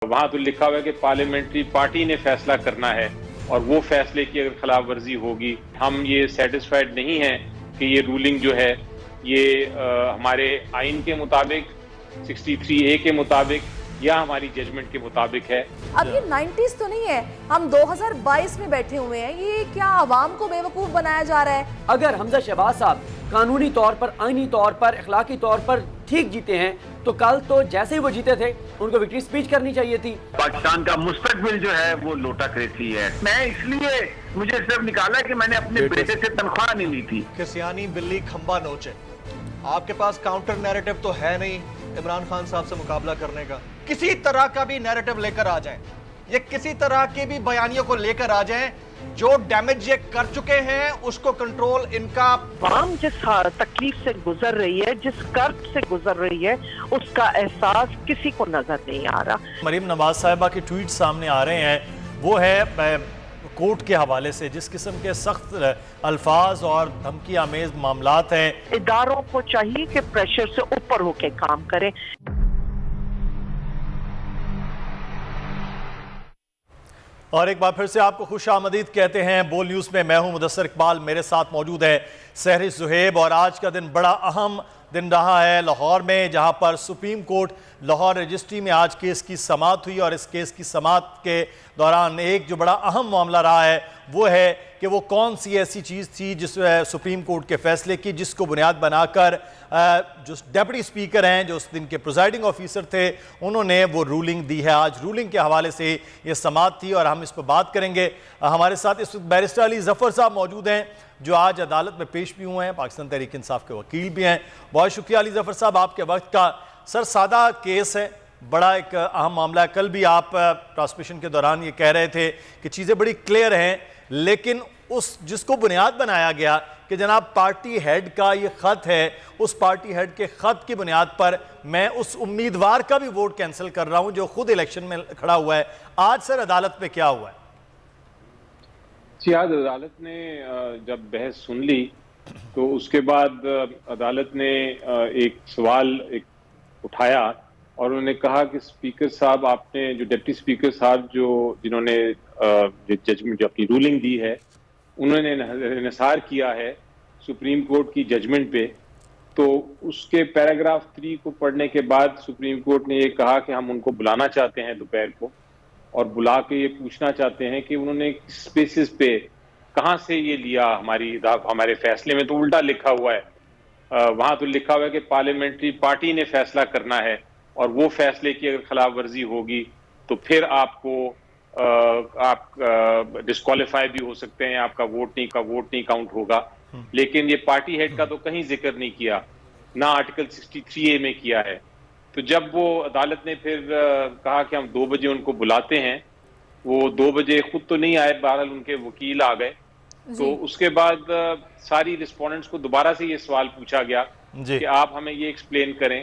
वहाँ तो लिखा हुआ है कि पार्लियामेंट्री पार्टी ने फैसला करना है और वो फैसले की अगर खिलाफ वर्जी होगी, हम ये सेटिस्फाइड नहीं हैं कि ये रूलिंग जो है ये हमारे आइन के मुताबिक 63A के मुताबिक या हमारी जजमेंट के मुताबिक है। अब ये 90s तो नहीं है, हम 2022 में बैठे हुए हैं। ये क्या आवाम को बेवकूफ बनाया जा रहा है? अगर हमजा शहबाज साहब कानूनी तौर पर, आईनी तौर पर, अखलाकी तौर पर ठीक जीते हैं तो कल तो जैसे ही वो जीते थे उनको विक्ट्री स्पीच करनी चाहिए थी। पाकिस्तान का मुस्तकबिल जो है वो लोटा क्रेसी है। मैं इसलिए मुझे सिर्फ निकाला कि मैंने अपने बेटे से तनख्वाह नहीं ली थी। कि सियानी बिल्ली खंबा नोचे। आपके पास काउंटर नैरेटिव तो है नहीं इमरान खान साहब से मुकाबला करने का। किसी तरह का भी नैरेटिव लेकर आ जाएं, ये किसी तरह के भी बयानियों को लेकर आ जाएं, जो डैमेज ये कर चुके हैं उसको कंट्रोल इनका। आवाम जिस तकलीफ से गुजर रही है, जिस कर्ब से गुजर रही है, उसका एहसास किसी को नजर नहीं आ रहा। मरीम नवाज साहिबा के ट्वीट सामने आ रहे हैं, वो है कोर्ट के हवाले से जिस किस्म के सख्त अल्फाज और धमकी आमेज मामलात हैं। इदारों को चाहिए कि प्रेशर से ऊपर होकर काम करें। और एक बार फिर से आपको खुश आमदीद कहते हैं। बोल न्यूज़ में मैं हूं मुदस्सर इकबाल, मेरे साथ मौजूद है सहरिश ज़ुहैब। और आज का दिन बड़ा अहम दिन रहा है लाहौर में, जहां पर सुप्रीम कोर्ट लाहौर रजिस्ट्री में आज केस की समाअत हुई। और इस केस की समाअत के दौरान एक जो बड़ा अहम मामला रहा है वो है कि वो कौन सी ऐसी चीज़ थी जिस सुप्रीम कोर्ट के फैसले की जिसको बुनियाद बनाकर जो डेप्यूटी स्पीकर हैं, जो उस दिन के प्रिजाइडिंग ऑफिसर थे, उन्होंने वो रूलिंग दी है। आज रूलिंग के हवाले से ये समाअत थी और हम इस पर बात करेंगे। हमारे साथ इस वक्त बैरिस्टर अली ज़फ़र साहब मौजूद हैं जो आज अदालत में पेश भी हुए हैं, पाकिस्तान तहरीक इंसाफ के वकील भी हैं। बहुत शुक्रिया अली ज़फ़र साहब आपके वक्त का। सर, सादा केस है, बड़ा एक अहम मामला है। कल भी आप ट्रांसमिशन के दौरान ये कह रहे थे कि चीज़ें बड़ी क्लियर हैं, लेकिन उस जिसको बुनियाद बनाया गया कि जनाब पार्टी हेड का ये ख़त है, उस पार्टी हेड के ख़त की बुनियाद पर मैं उस उम्मीदवार का भी वोट कैंसिल कर रहा हूं जो खुद इलेक्शन में खड़ा हुआ है। आज सर अदालत में क्या हुआ है? जी, आज अदालत ने जब बहस सुन ली तो उसके बाद अदालत ने एक सवाल उठाया और उन्होंने कहा कि स्पीकर साहब, आपने जो डिप्टी स्पीकर साहब जिन्होंने जजमेंट जो अपनी रूलिंग दी है, उन्होंने निसार किया है सुप्रीम कोर्ट की जजमेंट पे। तो उसके पैराग्राफ 3 को पढ़ने के बाद सुप्रीम कोर्ट ने ये कहा कि हम उनको बुलाना चाहते हैं दोपहर को और बुला के ये पूछना चाहते हैं कि उन्होंने किस बेसिस पे, कहाँ से ये लिया। हमारे फैसले में तो उल्टा लिखा हुआ है। वहाँ तो लिखा हुआ है कि पार्लियामेंट्री पार्टी ने फैसला करना है और वो फैसले की अगर खिलाफ वर्जी होगी तो फिर आप डिस्क्वालीफाई भी हो सकते हैं, आपका वोट नहीं काउंट होगा। लेकिन ये पार्टी हेड का तो कहीं जिक्र नहीं किया, ना आर्टिकल 63A में किया है। तो जब वो अदालत ने फिर कहा कि हम 2 बजे उनको बुलाते हैं, वो 2 बजे खुद तो नहीं आए, बहरहाल उनके वकील आ गए। तो उसके बाद सारी रिस्पोंडेंट्स को दोबारा से ये सवाल पूछा गया कि आप हमें ये एक्सप्लेन करें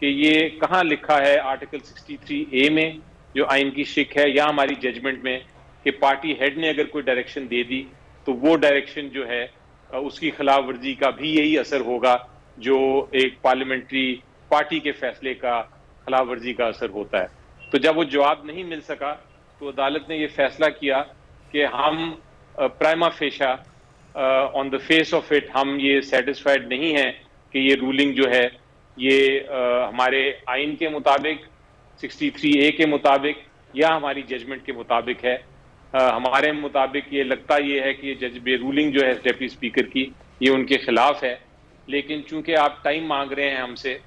कि ये कहाँ लिखा है आर्टिकल 63A में जो आइन की शिक है या हमारी जजमेंट में कि पार्टी हेड ने अगर कोई डायरेक्शन दे दी तो वो डायरेक्शन जो है उसकी खिलाफ वर्जी का भी यही असर होगा जो एक पार्लियामेंट्री पार्टी के फैसले का खिलाफ वर्जी का असर होता है। तो जब वो जवाब नहीं मिल सका तो अदालत ने ये फैसला किया कि हम prima facie on the face of it हम ये सेटिस्फाइड नहीं हैं कि ये रूलिंग जो है ये हमारे आइन के मुताबिक 63A के मुताबिक या हमारी जजमेंट के मुताबिक है। हमारे मुताबिक ये लगता ये है कि ये रूलिंग जो है डिप्टी स्पीकर की ये उनके खिलाफ है। लेकिन चूंकि आप टाइम मांग रहे हैं हमसे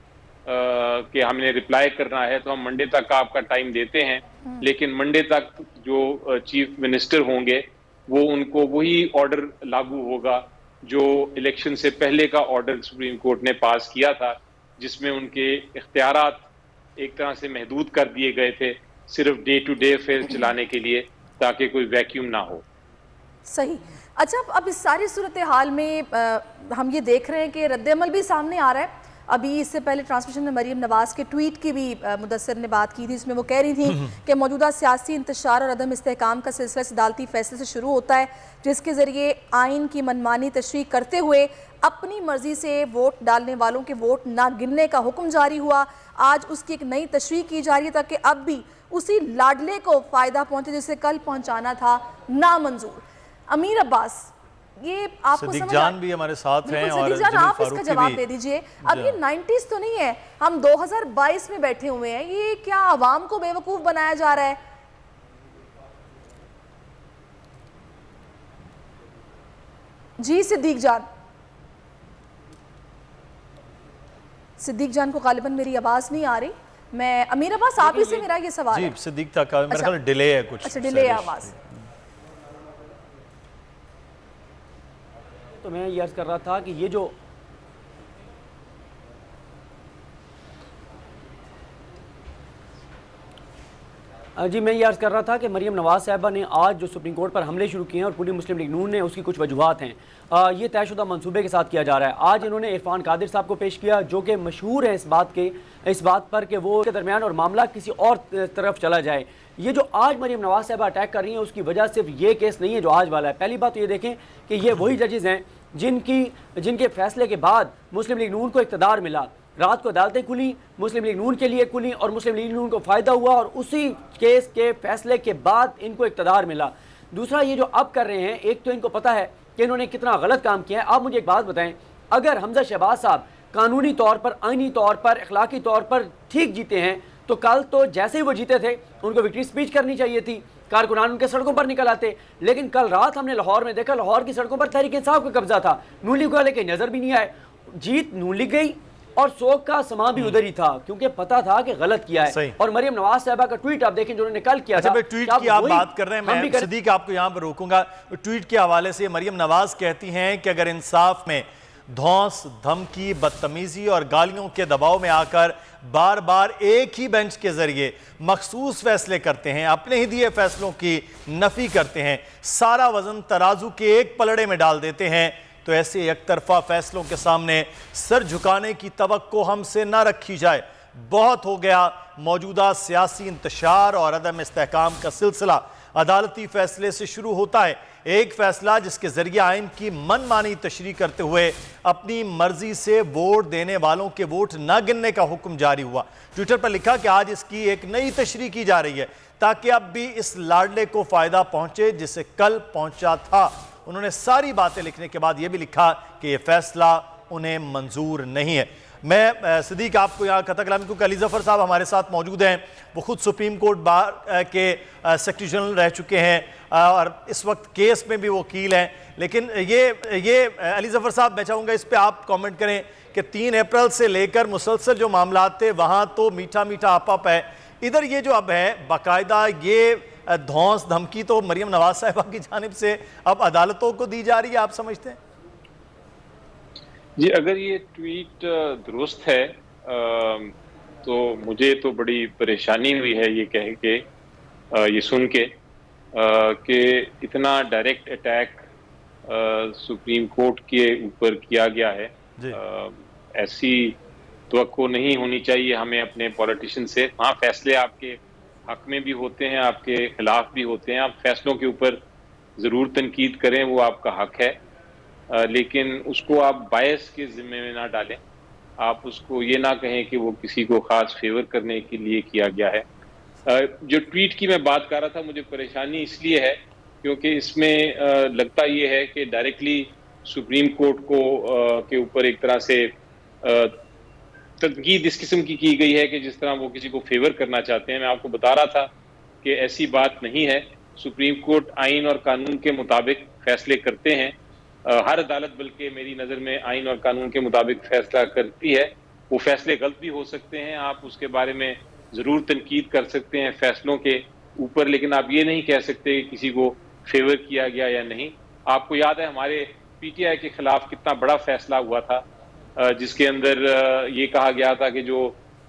कि हमने रिप्लाई करना है तो हम मंडे तक का आपका टाइम देते हैं। लेकिन मंडे तक जो चीफ मिनिस्टर होंगे वो उनको वही ऑर्डर लागू होगा जो इलेक्शन से पहले का ऑर्डर सुप्रीम कोर्ट ने पास किया था, जिसमें उनके इख्तियारात एक तरह से महदूद कर दिए गए थे सिर्फ डे टू डे अफेयर चलाने के लिए, ताकि कोई वैक्यूम ना हो। सही। अच्छा, अब इस सारी सूरत हाल में हम ये देख रहे हैं कि रद्द-ए-अमल भी सामने आ रहा है। अभी इससे पहले ट्रांसमिशन में मरीम नवाज के ट्वीट की भी मुदस्सर ने बात की थी, जिसमें वो कह रही थी कि मौजूदा सियासी इंतशार और अदम इस्तेहकाम का सिलसिला अदालती फैसले से शुरू होता है, जिसके ज़रिए आइन की मनमानी तशरीह करते हुए अपनी मर्जी से वोट डालने वालों के वोट ना गिनने का हुक्म जारी हुआ। आज उसकी एक नई तशरीह की जा रही है ताकि अब भी उसी लाडले को फ़ायदा पहुंचे जिसे कल पहुंचाना था, नामंजूर। अमीर अब्बास, ये आपको सिद्दीक समझ जान भी हमारे साथ हैं और सिद्दीक जान, आप इसका फारूकी जवाब भी। दे दीजिए। अब ये 90s तो नहीं है, हम 2022 में बैठे हुए हैं, ये क्या आवाम को बेवकूफ़ बनाया जा रहा है? जी सिद्दीक जान, सिद्दीक जान को गालिबन मेरी आवाज़ नहीं आ रही। मैं अमीर अब्बास, आप ही से मेरा ये सवाल है। जी सिद्दीक तक मेरा ख्याल डिले है कुछ। अच्छा, डिले है आवाज़। तो मैं ये अर्ज कर रहा था कि ये जो जी मैं ये अर्ज़ कर रहा था कि मरीम नवाज़ साहिबा ने आज जो सुप्रीम कोर्ट पर हमले शुरू किए हैं और पूरी मुस्लिम लीग नून ने उसकी कुछ वजूहात हैं। ये तयशुदा मंसूबे के साथ किया जा रहा है। आज इन्होंने इरफान कादिर साहब को पेश किया जो कि मशहूर है इस बात पर कि वो के दरमियान और मामला किसी और तरफ चला जाए। ये जो आज मरीम नवाज़ साहिबा अटैक कर रही हैं उसकी वजह सिर्फ ये केस नहीं है जो आज वाला है। पहली बात तो ये देखें कि ये वही जजेज़ हैं जिनके फैसले के बाद मुस्लिम लीग नून को इक़्तिदार मिला। रात को अदालतें खुली, मुस्लिम लीग नून के लिए खुली और मुस्लिम लीग नून को फ़ायदा हुआ और उसी केस के फैसले के बाद इनको इक़्तिदार मिला। दूसरा, ये जो अब कर रहे हैं, एक तो इनको पता है कि इन्होंने कितना गलत काम किया है। आप मुझे एक बात बताएं, अगर हमजा शहबाज साहब कानूनी तौर पर, आईनी तौर पर, अखलाकी तौर पर ठीक जीते हैं तो कल तो जैसे ही वो जीते थे उनको विक्ट्री स्पीच करनी चाहिए थी, कारकुनान उनके सड़कों पर निकल आते। लेकिन कल रात हमने लाहौर में देखा, लाहौर की सड़कों पर तहरीक इंसाफ का कब्जा था, नून लीग वाले के नज़र भी नहीं आए। जीत नून लीग गई और शोक का समा भी उधर ही था क्योंकि पता था कि गलत किया है। और मरीम नवाज साहिबा का ट्वीट आप देखें जो उन्होंने कल किया था। ट्वीट की आप बात कर रहे हैं, मैं सिद्दीक आपको यहां पर रोकूंगा। ट्वीट के हवाले से मरीम नवाज कहती हैं कि अगर इंसाफ में धौंस, धमकी, बदतमीजी और गालियों के दबाव में आकर बार बार एक ही बेंच के जरिए मखसूस फैसले करते हैं, अपने ही दिए फैसलों की नफी करते हैं, सारा वजन तराजू के एक पलड़े में डाल देते हैं, तो ऐसे एक तरफा फैसलों के सामने सर झुकाने की तवक्को हमसे ना रखी जाए। बहुत हो गया मौजूदा सियासी इंतशार और अदम इस्तेहकाम का सिलसिला अदालती फैसले से शुरू होता है। एक फैसला जिसके जरिए आइन की मनमानी तशरीह करते हुए अपनी मर्जी से वोट देने वालों के वोट न गिनने का हुक्म जारी हुआ। ट्विटर पर लिखा कि आज इसकी एक नई तशरीह की जा रही है ताकि अब भी इस लाडले को फायदा पहुंचे जिसे कल पहुंचा था। उन्होंने सारी बातें लिखने के बाद यह भी लिखा कि यह फैसला उन्हें मंजूर नहीं है। मैं सिद्दीक आपको यहाँ कथा कलामी, क्योंकि अली जफर साहब हमारे साथ मौजूद हैं, वो खुद सुप्रीम कोर्ट बार के सेक्रेटरी जनरल रह चुके हैं और इस वक्त केस में भी वकील हैं। लेकिन ये अली जफर साहब, मैं चाहूँगा इस पर आप कमेंट करें कि 3 अप्रैल से लेकर मुसलसल जो मामला थे वहाँ तो मीठा मीठा आपअप है, इधर ये जो अब है बाकायदा ये धौंस धमकी तो मरीम नवाज साहिबा की जानिब से अब अदालतों को दी जा रही है, आप समझते हैं? जी, अगर ये ट्वीट दुरुस्त है तो मुझे तो बड़ी परेशानी हुई है ये कह के, ये सुन के कि इतना डायरेक्ट अटैक सुप्रीम कोर्ट के ऊपर किया गया है। ऐसी तवक्को नहीं होनी चाहिए हमें अपने पॉलिटिशियन से। हाँ, फैसले आपके हक में भी होते हैं, आपके खिलाफ भी होते हैं, आप फैसलों के ऊपर ज़रूर तनकीद करें, वो आपका हक है, लेकिन उसको आप बायस के जिम्मे में ना डालें। आप उसको ये ना कहें कि वो किसी को ख़ास फेवर करने के लिए किया गया है। जो ट्वीट की मैं बात कर रहा था, मुझे परेशानी इसलिए है क्योंकि इसमें लगता ये है कि डायरेक्टली सुप्रीम कोर्ट को के ऊपर एक तरह से तनकीद इस किस्म की गई है कि जिस तरह वो किसी को फेवर करना चाहते हैं। मैं आपको बता रहा था कि ऐसी बात नहीं है। सुप्रीम कोर्ट आइन और कानून के मुताबिक फैसले करते हैं। हर अदालत बल्कि मेरी नज़र में आइन और कानून के मुताबिक फैसला करती है। वो फैसले गलत भी हो सकते हैं, आप उसके बारे में ज़रूर तनकीद कर सकते हैं फैसलों के ऊपर, लेकिन आप ये नहीं कह सकते कि किसी को फेवर किया गया या नहीं। आपको याद है हमारे पीटीआई के खिलाफ कितना बड़ा फैसला हुआ था जिसके अंदर ये कहा गया था कि जो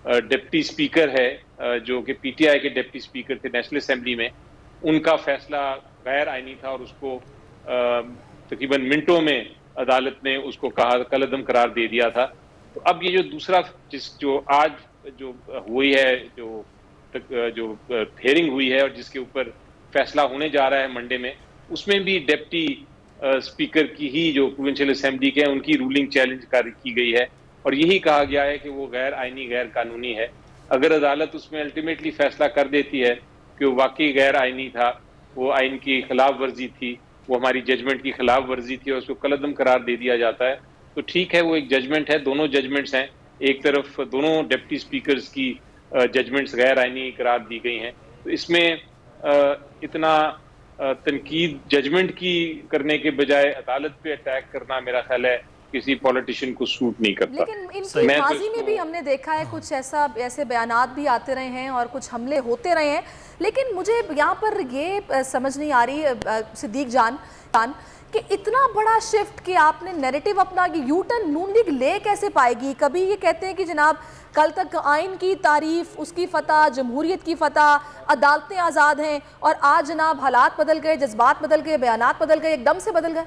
डिप्टी स्पीकर है, जो कि पीटीआई के डिप्टी स्पीकर थे नेशनल असेंबली में, उनका फैसला गैर आइनी था और उसको तकरीबन मिनटों में अदालत ने उसको कलअदम करार दे दिया था। तो अब ये जो दूसरा जो आज जो हुई है, जो हेयरिंग हुई है और जिसके ऊपर फैसला होने जा रहा है मंडे में, उसमें भी डिप्टी स्पीकर की ही जो प्रोविंशियल असेंबली के हैं उनकी रूलिंग चैलेंज की गई है और यही कहा गया है कि वो गैर आइनी, गैर कानूनी है। अगर अदालत उसमें अल्टीमेटली फैसला कर देती है कि वो वाकई गैर आइनी था, वो आइन की खिलाफ वर्जी थी, वो हमारी जजमेंट की खिलाफ वर्जी थी और उसको कलअदम करार दे दिया जाता है, तो ठीक है, वो एक जजमेंट है। दोनों जजमेंट्स हैं, एक तरफ दोनों डिप्टी स्पीकर्स की जजमेंट्स गैर आइनी करार दी गई हैं, तो इसमें इतना तनकीद जजमेंट की करने के बजाय अदालत पे अटैक करना मेरा ख्याल है किसी पॉलिटिशियन को सूट नहीं करता। लेकिन इनकी माजी में भी हमने देखा है कुछ ऐसे बयानात भी आते रहे हैं और कुछ हमले होते रहे हैं, लेकिन मुझे यहाँ पर ये समझ नहीं आ रही सिद्दीक जान कि इतना बड़ा शिफ्ट कि आपने नैरेटिव अपना कि यू टर्न नून लीग ले कैसे पाएगी। कभी ये कहते हैं कि जनाब कल तक आइन की तारीफ, उसकी फतह, जमहूरियत की फतह, अदालतें आज़ाद हैं, और आज जनाब हालात बदल गए, जज्बात बदल गए, बयानात बदल गए, एकदम से बदल गए।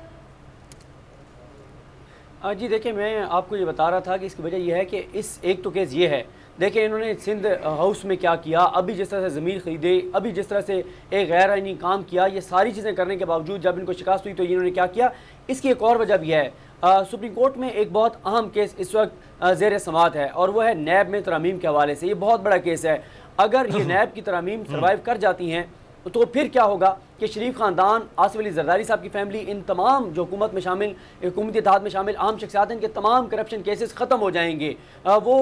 जी देखिए, मैं आपको ये बता रहा था कि इसकी वजह यह है कि इस एक तो केस ये है, देखिए इन्होंने सिंध हाउस में क्या किया, अभी जिस तरह से ज़मीन ख़रीदे, अभी जिस तरह से एक गैर आइनी काम किया, ये सारी चीज़ें करने के बावजूद जब इनको शिकस्त हुई तो इन्होंने क्या किया। इसकी एक और वजह भी है, सुप्रीम कोर्ट में एक बहुत अहम केस इस वक्त ज़ेर समाअत है और वह है नैब में तरामीम के हवाले से। ये बहुत बड़ा केस है, अगर ये नैब की तरामीम सर्वाइव कर जाती हैं तो फिर क्या होगा कि शरीफ ख़ानदान, आसिफ अली ज़रदारी साहब की फैमिली, इन तमाम जो हुकूमत में शामिल, हुकूमती इत्तेहाद में शामिल अहम शख्सियात हैं, इनके तमाम करप्शन केसेस ख़त्म हो जाएंगे। वो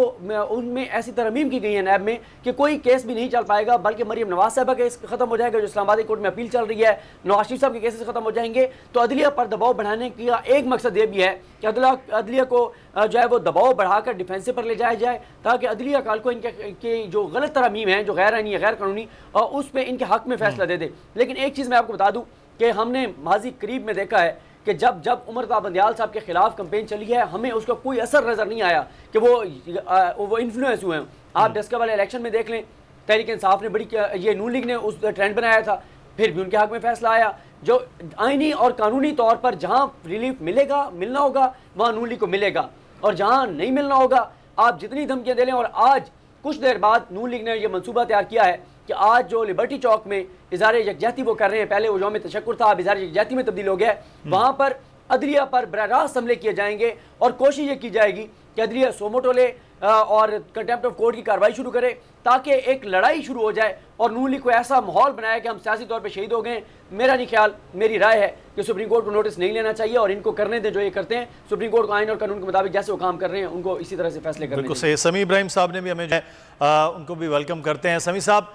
उनमें ऐसी तरमीम की गई है नैब में कि कोई केस भी नहीं चल पाएगा, बल्कि मरीम नवाज साहब का केस ख़त्म हो जाएगा जो इस्लामाबाद कोर्ट में अपील चल रही है, नवाज शरीफ साहब के केसेस ख़त्म हो जाएंगे। तो अदलिया पर दबाव बढ़ाने का एक मकसद ये भी है कि अदलिया को जो है वो दबाव बढ़ाकर डिफेंसिव पर ले जाया जाए, ताकि अदलिया काल को इनके जो गलत तरमीम हैं, जो गैर आइनी, गैर कानूनी, उस पर इनके हक़ में फैसला दे दे। लेकिन एक चीज़ मैं आपको बता दूं कि हमने माजी करीब में देखा है कि जब उमर ता बंदियाल साहब के खिलाफ कैंपेन चली है, हमें उसका कोई असर नज़र नहीं आया कि वो इन्फ्लुएंस हुए हैं। आप डस्का वाले इलेक्शन में देख लें, तहरीक इंसाफ ने बड़ी, ये नून लीग ने उस ट्रेंड बनाया था, फिर भी उनके हक़ में फैसला आया। जो आइनी और कानूनी तौर पर जहाँ रिलीफ मिलना होगा वहाँ नून लीग को मिलेगा, और जहाँ नहीं मिलना होगा आप जितनी धमकियाँ दे लें। और आज कुछ देर बाद नून लीग ने यह मनसूबा तैयार किया है कि आज जो लिबर्टी चौक में इज़हार यकजहती वो कर रहे हैं, पहले वो यौम तशक्कुर था, अब इज़हार यकजहती में तब्दील हो गया है, वहाँ पर अदलिया पर बराह रास्त हमले किए जाएंगे और कोशिश ये की जाएगी कि अदलिया सोमोटो ले और कंटेम्प्ट ऑफ कोर्ट की कार्रवाई शुरू करे, ताकि एक लड़ाई शुरू हो जाए और नून लीग को ऐसा माहौल बनाया कि हम सियासी तौर पर शहीद हो गए। मेरा नहीं ख्याल, मेरी राय है कि सुप्रीम कोर्ट को नोटिस नहीं लेना चाहिए और इनको करने दें जो ये करते हैं। सुप्रीम कोर्ट को आइन और कानून के मुताबिक जैसे वो काम कर रहे हैं उनको इसी तरह से फैसले करने बिल्कुल सही। समी इब्राहिम साहब ने भी हमें उनको भी वेलकम करते हैं। समी साहब,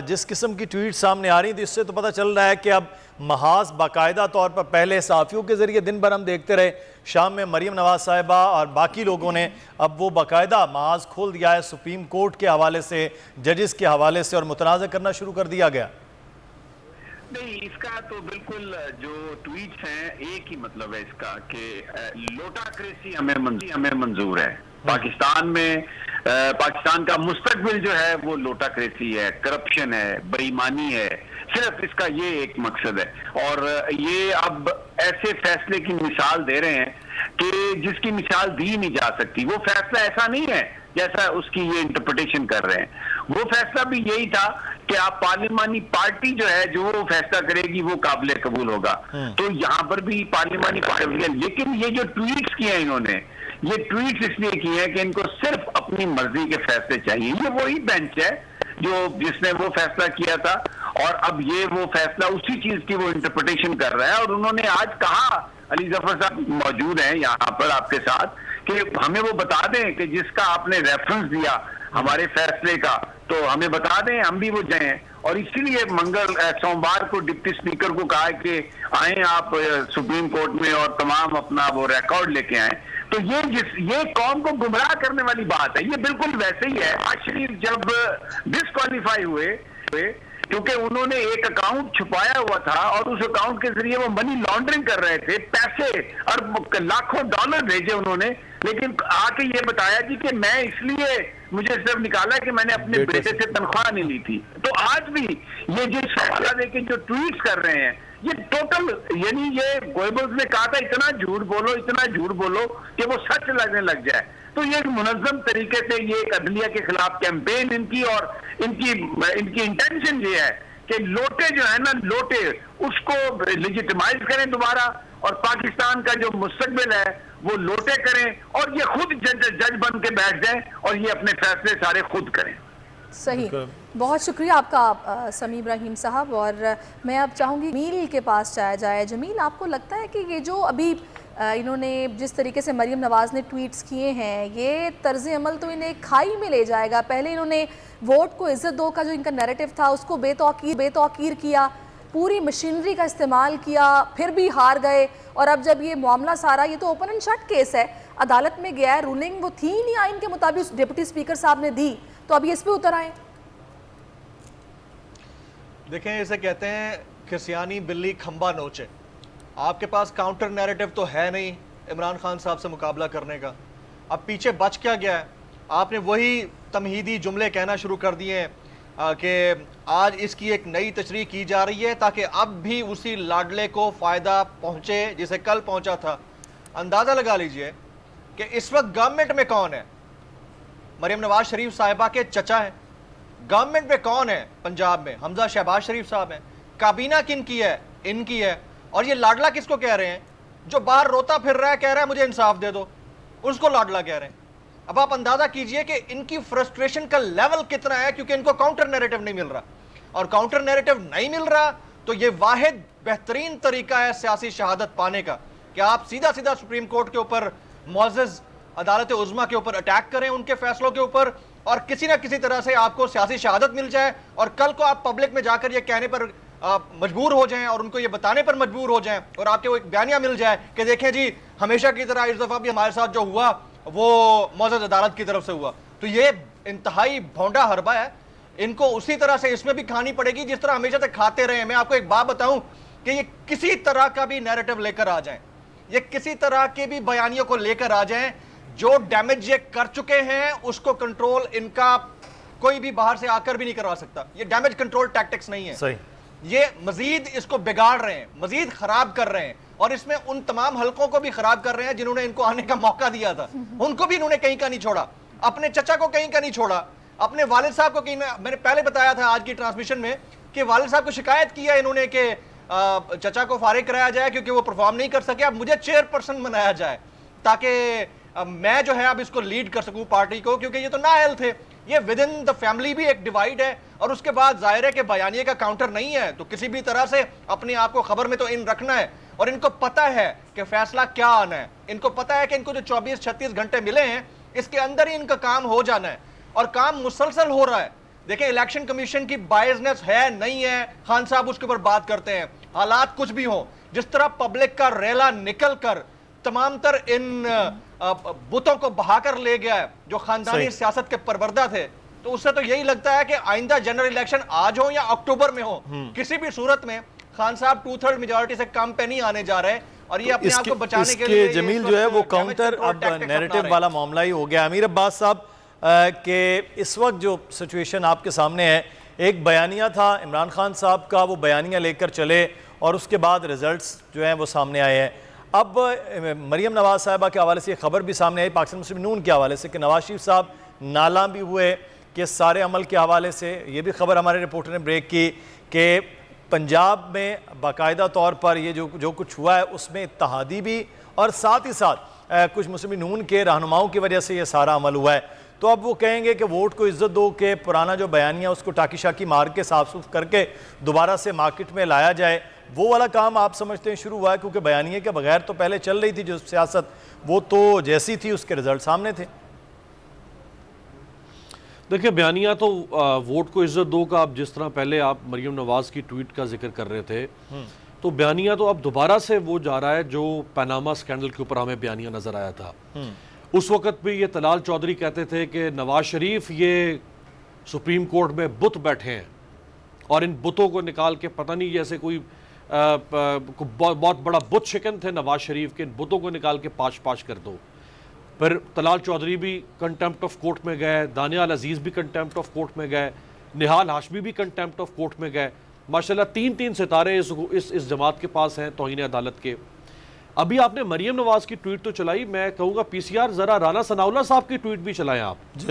जिस किस्म की ट्वीट सामने आ रही थी इससे तो पता चल रहा है कि अब महाज बाकायदा तौर पर, पहले सहाफ़ियों के ज़रिए दिन भर हम देखते रहे, शाम में मरीम नवाज साहिबा और बाकी लोगों ने अब वो बाकायदा महाज खोल दिया है सुप्रीम कोर्ट के हवाले से, जजेस के हवाले से, और मुतनाज़ करना शुरू कर दिया गया। नहीं, इसका तो बिल्कुल जो ट्वीट्स हैं एक ही मतलब है इसका कि लोटाक्रेसी हमें मंजूर है। पाकिस्तान में पाकिस्तान का मुस्तकबिल जो है वो लोटाक्रेसी है, करप्शन है, बेईमानी है, सिर्फ इसका ये एक मकसद है। और ये अब ऐसे फैसले की मिसाल दे रहे हैं कि जिसकी मिसाल दी नहीं जा सकती। वो फैसला ऐसा नहीं है जैसा उसकी ये इंटरप्रिटेशन कर रहे हैं। वो फैसला भी यही था कि आप पार्लिमानी पार्टी जो है जो वो फैसला करेगी वो काबिल कबूल होगा। तो यहाँ पर भी पार्लिमानी पार्टी, लेकिन ये जो ट्वीट्स किए हैं इन्होंने, ये ट्वीट्स इसलिए किए हैं कि इनको सिर्फ अपनी मर्जी के फैसले चाहिए। ये वही बेंच है जिसने वो फैसला किया था और अब ये वो फैसला उसी चीज की वो इंटरप्रिटेशन कर रहा है। और उन्होंने आज कहा, अली जफर साहब मौजूद हैं यहाँ पर आपके साथ, कि हमें वो बता दें कि जिसका आपने रेफरेंस दिया हमारे फैसले का, तो हमें बता दें, हम भी वो जाएं। और इसीलिए सोमवार को डिप्टी स्पीकर को कहा कि आए आप सुप्रीम कोर्ट में और तमाम अपना वो रिकॉर्ड लेके आए। तो ये कौम को गुमराह करने वाली बात है। ये बिल्कुल वैसे ही है। आज शरीफ जब डिस्क्वालीफाई हुए क्योंकि उन्होंने एक अकाउंट छुपाया हुआ था और उस अकाउंट के जरिए वो मनी लॉन्ड्रिंग कर रहे थे, पैसे और लाखों डॉलर भेजे उन्होंने, लेकिन आके ये बताया जी कि मैं इसलिए मुझे सिर्फ निकाला कि मैंने अपने बेटे से तनख्वाह नहीं ली थी। तो आज भी ये जिस हवाला देके जो ट्वीट्स कर रहे हैं, ये टोटल, यानी ये गोएबल्स ने कहा था इतना झूठ बोलो कि वो सच लगने लग जाए। तो ये मुनज़्ज़म तरीके से ये एक अदलिया के खिलाफ कैंपेन इनकी, और इनकी इंटेंशन ये है कि लोटे जो है ना, लोटे उसको लेजिटिमाइज करें दोबारा, और पाकिस्तान का जो मुस्तकबिल है वो लोटे करें और ये खुद जज बन के बैठ जाएं और ये अपने फैसले सारे खुद करें। सही, बहुत शुक्रिया आपका समीम रहीम साहब। और मैं अब चाहूँगी जमील के पास जाया जाए। जमील, आपको लगता है कि ये जो अभी इन्होंने जिस तरीके से मरीम नवाज़ ने ट्वीट्स किए हैं, ये तर्ज अमल तो इन्हें खाई में ले जाएगा? पहले इन्होंने वोट को इज़्ज़त दो का जो इनका नैरेटिव था उसको बेतौकीर किया, पूरी मशीनरी का इस्तेमाल किया, फिर भी हार गए, और अब जब ये मामला सारा, ये तो ओपन एंड शट केस है, अदालत में गया है, रूलिंग वो थी नहीं आइन के मुताबिक डिप्टी स्पीकर साहब ने दी, तो अब ये इस पे उतर आए। देखें, इसे कहते हैं खिसियानी बिल्ली खंबा नोचे। आपके पास काउंटर नैरेटिव तो है नहीं इमरान खान साहब से मुकाबला करने का। अब पीछे बच क्या गया है? आपने वही तमहीदी जुमले कहना शुरू कर दिए हैं कि आज इसकी एक नई तशरीह की जा रही है ताकि अब भी उसी लाडले को फ़ायदा पहुँचे जिसे कल पहुँचा था। अंदाज़ा लगा लीजिए कि इस वक्त गवर्नमेंट में कौन है? मरीम नवाज शरीफ साहिबा के चचा हैं। गवर्नमेंट में कौन है पंजाब में? हमजा शहबाज शरीफ साहब हैं। काबीना किन की है? इनकी है। और ये लाडला किसको कह रहे हैं? जो बाहर रोता फिर रहा है, कह रहा है मुझे इंसाफ दे दो, उसको लाडला कह रहे हैं। अब आप अंदाजा कीजिए कि इनकी फ्रस्ट्रेशन का लेवल कितना है, क्योंकि इनको काउंटर नैरेटिव नहीं मिल रहा, और काउंटर नैरेटिव नहीं मिल रहा तो ये वाहिद बेहतरीन तरीका है सियासी शहादत पाने का कि आप सीधा सीधा सुप्रीम कोर्ट के ऊपर, मुअज़्ज़ज़ अदालत उज़्मा के ऊपर अटैक करें, उनके फैसलों के ऊपर, और किसी ना किसी तरह से आपको सियासी शहादत मिल जाए, और कल को आप पब्लिक में जाकर ये कहने पर मजबूर हो जाएं और उनको ये बताने पर मजबूर हो जाएं, और आपके वो एक बयानिया मिल जाए कि देखें जी, हमेशा की तरह इस दफ़ा भी हमारे साथ जो हुआ वो मुअज़्ज़ज़ अदालत की तरफ से हुआ। तो ये इंतहाई भौंडा हरबा है। इनको उसी तरह से इसमें भी खानी पड़ेगी जिस तरह हमेशा तक खाते रहे। मैं आपको एक बात बताऊं कि ये किसी तरह का भी नैरेटिव लेकर आ जाएं, ये किसी तरह के भी बयानियों को लेकर आ जाएं, जो डैमेज ये कर चुके हैं उसको कंट्रोल इनका कोई भी बाहर से आकर भी नहीं करवा सकता। ये डैमेज कंट्रोल टैक्टिक्स नहीं है। सही। ये मजीद इसको बिगाड़ रहे हैं, मजीद खराब कर रहे हैं, और इसमें उन तमाम हलकों को भी खराब कर रहे हैं जिन्होंने इनको आने का मौका दिया था। उनको भी इन्होंने कहीं का नहीं छोड़ा, अपने चचा को कहीं का नहीं छोड़ा, अपने वालिद साहब को कहीं। मैंने पहले बताया था आज की ट्रांसमिशन में कि वालिद साहब को शिकायत की है इन्होंने कि चचा को फारिग कराया जाए क्योंकि वो परफॉर्म नहीं कर सके, अब मुझे चेयरपर्सन बनाया जाए ताकि मैं जो है अब इसको लीड कर सकूं पार्टी को, क्योंकि ये तो नाअहल थे। ये विद इन द फैमिली भी एक डिवाइड है, और उसके बाद जाहिर है कि बयानिए का काउंटर नहीं है, तो किसी भी तरह से अपने आप को खबर में तो इन रखना है, और इनको पता है कि फैसला क्या आना है। इनको पता है कि इनको जो 24-36 घंटे मिले हैं इसके अंदर ही इनका काम हो जाना है, और काम मुसलसल हो रहा है। देखें, इलेक्शन कमीशन की बायसनेस है नहीं है, खान साहब उसके ऊपर बात करते हैं, हालात कुछ भी हो, जिस तरह पब्लिक का रेला निकल कर तमाम तर इन बुतों को बहाकर ले गया है जो खानदानी सियासत के परवरदा थे, तो उससे तो यही लगता है कि आइंदा जनरल इलेक्शन आज हो या अक्टूबर में हो, किसी भी सूरत में खान साहब 2/3 मेजॉरिटी से कम पे नहीं आने जा रहे, और ये अपने आप को बचाने के लिए जमील जो है वो काउंटर अब नैरेटिव वाला मामला ही हो गया। अमीर अब्बास साहब के इस वक्त जो सिचुएशन आपके सामने है, एक बयानिया था इमरान खान साहब का, वो बयानिया लेकर चले और उसके बाद रिजल्ट्स जो हैं वो सामने आए हैं। अब मरीम नवाज साहिबा के हवाले से खबर भी सामने आई पाकिस्तान मुस्लिम नून के हवाले से कि नवाज शरीफ साहब नाला भी हुए कि सारे अमल के हवाले से। ये भी खबर हमारे रिपोर्टर ने ब्रेक की कि पंजाब में बाकायदा तौर पर ये जो कुछ हुआ है उसमें इत्तेहादी भी, और साथ ही साथ कुछ मुस्लिम नून के रहनुमाओं की वजह से ये सारा अमल हुआ है। तो अब वो कहेंगे कि वोट को इज्जत दो, कि पुराना जो बयानिया उसको टाकी शाकी मार के साफ सुफ करके दोबारा से मार्केट में लाया जाए, वो वाला काम आप समझते हैं शुरू हुआ है? क्योंकि बयानिए के बगैर तो पहले चल रही थी जो सियासत, वो तो जैसी थी उसके रिजल्ट सामने थे। देखिए, बयानिया तो वोट को इज्जत दो का, अब जिस तरह पहले आप मरीम नवाज की ट्वीट का जिक्र कर रहे थे, तो बयानिया तो अब दोबारा से वो जा रहा है जो पनामा स्कैंडल के ऊपर हमें बयानिया नजर आया था। उस वक्त भी ये तलाल चौधरी कहते थे कि नवाज शरीफ ये सुप्रीम कोर्ट में बुत बैठे हैं, और इन बुतों को निकाल के, पता नहीं जैसे कोई बहुत बड़ा बुत शिकन थे नवाज शरीफ के, इन बुतों को निकाल के पाश कर दो। फिर तलाल चौधरी भी कंटेम्प्ट ऑफ कोर्ट में गए, दानियाल अजीज़ भी कंटेम्प्ट ऑफ कोर्ट में गए, निहाल हाशमी भी कंटेम्प्ट ऑफ कोर्ट में गए। माशाल्लाह 3-3 सितारे इस जमात के पास हैं तौहीन अदालत के। अभी आपने मरीम नवाज की ट्वीट तो चलाई, मैं कहूँगा पीसीआर ज़रा राना सनाउल्लाह साहब की ट्वीट भी चलाएं आप। जी,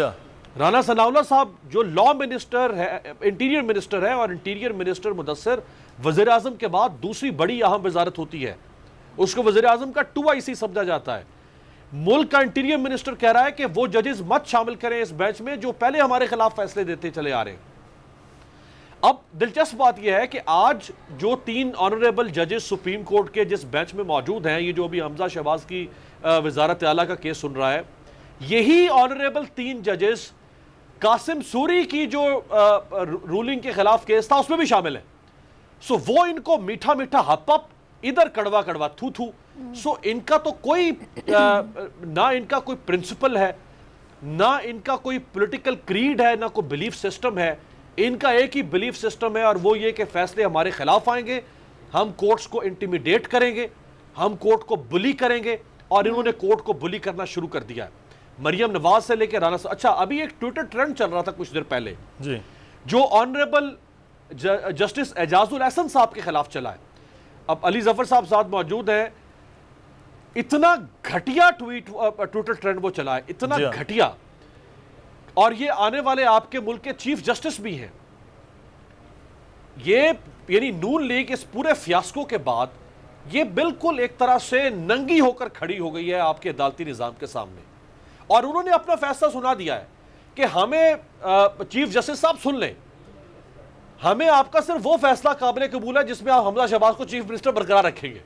राना सनाउल्लाह साहब जो लॉ मिनिस्टर है, इंटीरियर मिनिस्टर है, और इंटीरियर मिनिस्टर मुदस्सिर वज़ीर आज़म के बाद दूसरी बड़ी अहम वजारत होती है, उसको वज़ीर आज़म का 2IC समझा जाता है। मुल्क का इंटीरियर मिनिस्टर कह रहा है कि वो जजेस मत शामिल करें इस बेंच में जो पहले हमारे खिलाफ फैसले देते चले आ रहे हैं। अब दिलचस्प बात यह है कि आज जो 3 ऑनरेबल जजेस सुप्रीम कोर्ट के जिस बेंच में मौजूद हैं, ये जो अभी हमजा शहबाज की वजारत आला का केस सुन रहा है, यही ऑनरेबल 3 जजेस कासिम सूरी की जो रूलिंग के खिलाफ केस था उसमें भी शामिल है। सो वो इनको मीठा मीठा हप हप, इधर कड़वा कड़वा थू थू। सो इनका तो कोई ना इनका कोई प्रिंसिपल है, ना इनका कोई पॉलिटिकल क्रीड है, ना कोई बिलीफ सिस्टम है। इनका एक ही बिलीफ सिस्टम है और वो ये कि फैसले हमारे खिलाफ आएंगे, हम कोर्ट्स को इंटिमिडेट करेंगे, हम कोर्ट को बुली करेंगे, और इन्होंने कोर्ट को बुली करना शुरू कर दिया है। मरियम नवाज से लेकर राना। अच्छा, अभी एक ट्विटर ट्रेंड चल रहा था कुछ देर पहले जी, जो ऑनरेबल जस्टिस एजाजुल एहसन साहब के खिलाफ चला है। अब अली जफर साहब साथ मौजूद हैं। इतना घटिया ट्विटर ट्रेंड वो चला है, इतना घटिया, और ये आने वाले आपके मुल्क के चीफ जस्टिस भी हैं। ये यानी नून लीग इस पूरे फियास्को के बाद ये बिल्कुल एक तरह से नंगी होकर खड़ी हो गई है आपके अदालती निजाम के सामने, और उन्होंने अपना फैसला सुना दिया है कि हमें चीफ जस्टिस साहब सुन लें, हमें आपका सिर्फ वो फैसला काबिल कबूल है जिसमें आप हमजा शहबाज को चीफ मिनिस्टर बरकरार रखेंगे।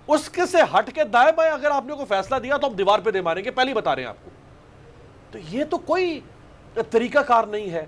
उसके से हट के दाएं बाएं अगर आपने कोई फैसला दिया तो हम दीवार पे दे मारेंगे, पहले ही बता रहे हैं आपको। तो ये तो कोई तरीकाकार नहीं है,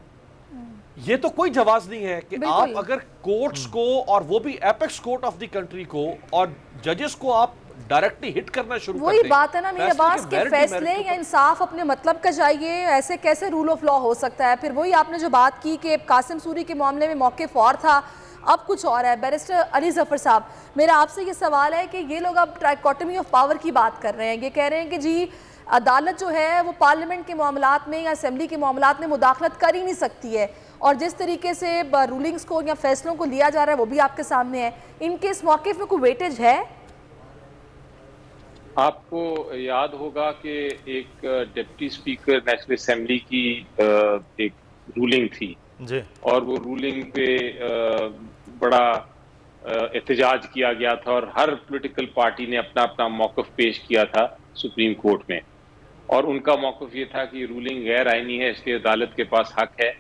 ये तो कोई जवाज नहीं है कि आप अगर कोर्ट्स को, और वो भी apex court of the country को और जजेस को आप डायरेक्टली हिट करना शुरू कर दें। वही बात है ना मीर अब्बास के फैसले या इंसाफ अपने मतलब का चाहिए, ऐसे कैसे रूल ऑफ लॉ हो सकता है। फिर वही आपने जो बात की कि कासिम सूरी के मामले में मौक़िफ़ और था, अब कुछ और है। बैरिस्टर अली जफर साहब, मेरा आपसे ये सवाल है कि ये लोग अब ट्राइकोटमी ऑफ पावर की बात कर रहे हैं। ये कह रहे हैं कि जी अदालत जो है वो पार्लियामेंट के मामलात में या असेंबली के मामलात में मुदाखलत कर ही नहीं सकती है, और जिस तरीके से रूलिंग्स को या फैसलों को लिया जा रहा है वो भी आपके सामने है। इनके इस मौक़िफ़ में कोई वेटेज है? आपको याद होगा कि एक डिप्टी स्पीकर नेशनल असेंबली की एक रूलिंग थी जी, और वो रूलिंग पे बड़ा एहतजाज किया गया था, और हर पॉलिटिकल पार्टी ने अपना अपना मौक़िफ़ पेश किया था सुप्रीम कोर्ट में, और उनका मौक़िफ़ ये था कि रूलिंग गैर आईनी है, इसलिए अदालत के पास हक है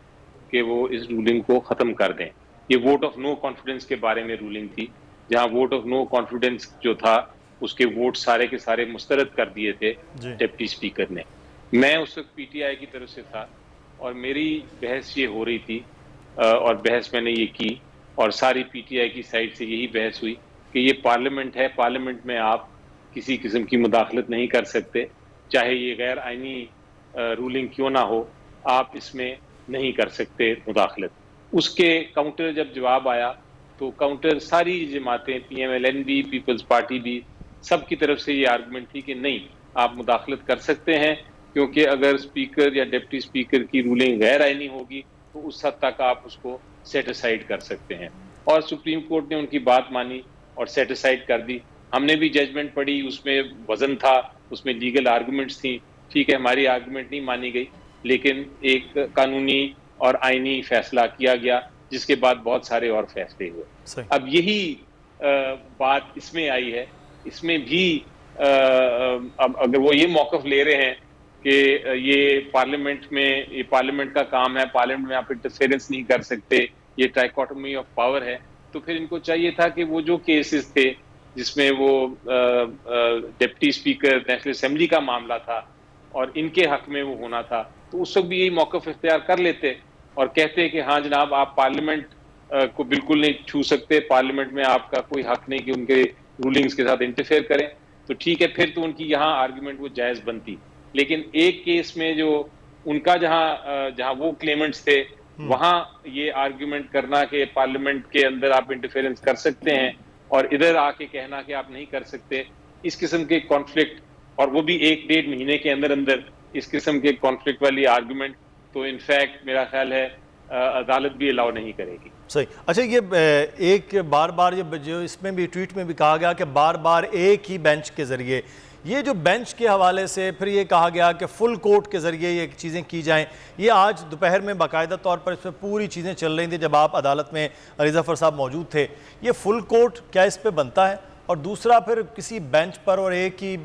कि वो इस रूलिंग को ख़त्म कर दें। ये वोट ऑफ नो कॉन्फिडेंस के बारे में रूलिंग थी, जहाँ वोट ऑफ नो कॉन्फिडेंस जो था उसके वोट सारे के सारे मुस्तरद कर दिए थे डिप्टी स्पीकर ने। मैं उस वक्त पीटीआई की तरफ से था और मेरी बहस ये हो रही थी, और बहस मैंने ये की, और सारी पीटीआई की साइड से यही बहस हुई कि ये पार्लियामेंट है, पार्लियामेंट में आप किसी किस्म की मुदाखलत नहीं कर सकते, चाहे ये गैर आईनी रूलिंग क्यों ना हो, आप इसमें नहीं कर सकते मुदाखलत। उसके काउंटर जब जवाब आया तो काउंटर सारी जमातें, PMLN भी, पीपल्स पार्टी भी, सब की तरफ से ये आर्गुमेंट थी कि नहीं, आप मुदाखलत कर सकते हैं, क्योंकि अगर स्पीकर या डिप्टी स्पीकर की रूलिंग गैर आईनी होगी तो उस हद तक आप उसको सेट असाइड कर सकते हैं। और सुप्रीम कोर्ट ने उनकी बात मानी और सेट असाइड कर दी। हमने भी जजमेंट पढ़ी, उसमें वजन था, उसमें लीगल आर्गुमेंट्स थी। ठीक है, हमारी आर्गुमेंट नहीं मानी गई, लेकिन एक कानूनी और आईनी फैसला किया गया, जिसके बाद बहुत सारे और फैसले हुए। अब यही बात इसमें आई है, इसमें भी अब अगर वो ये मौक़िफ़ ले रहे हैं कि ये पार्लियामेंट में, ये पार्लियामेंट का काम है, पार्लियामेंट में आप इंटरफेरेंस नहीं कर सकते, ये ट्राइकोटमी ऑफ पावर है, तो फिर इनको चाहिए था कि वो जो केसेस थे जिसमें वो डिप्टी स्पीकर नेशनल असेंबली का मामला था और इनके हक में वो होना था, तो उस वक्त भी यही मौक़िफ़ इख्तियार कर लेते और कहते कि हाँ जनाब, आप पार्लियामेंट को बिल्कुल नहीं छू सकते, पार्लियामेंट में आपका कोई हक नहीं कि उनके रूलिंग्स के साथ इंटरफेयर करें, तो ठीक है, फिर तो उनकी यहाँ आर्गुमेंट वो जायज़ बनती। लेकिन एक केस में जो उनका जहाँ वो क्लेमेंट्स थे, वहाँ ये आर्गुमेंट करना कि पार्लियामेंट के अंदर आप इंटरफेरेंस कर सकते हैं और इधर आके कहना कि आप नहीं कर सकते, इस किस्म के कॉन्फ्लिक्ट, और वो भी 1-1.5 महीने के अंदर अंदर इस किस्म के कॉन्फ्लिक्ट वाली आर्गुमेंट, तो इनफैक्ट मेरा ख्याल है अदालत भी अलाउ नहीं करेगी। सही। अच्छा, ये एक बार बार ये जो इसमें भी ट्वीट में भी कहा गया कि बार बार एक ही बेंच के ज़रिए, ये जो बेंच के हवाले से फिर ये कहा गया कि फुल कोर्ट के ज़रिए ये चीज़ें की जाएं, ये आज दोपहर में बाकायदा तौर पर इस पर पूरी चीज़ें चल रही थी जब आप अदालत में अली ज़फ़र साहब मौजूद थे। ये फुल कोर्ट क्या इस पर बनता है? और दूसरा फिर किसी बेंच पर, और एक ही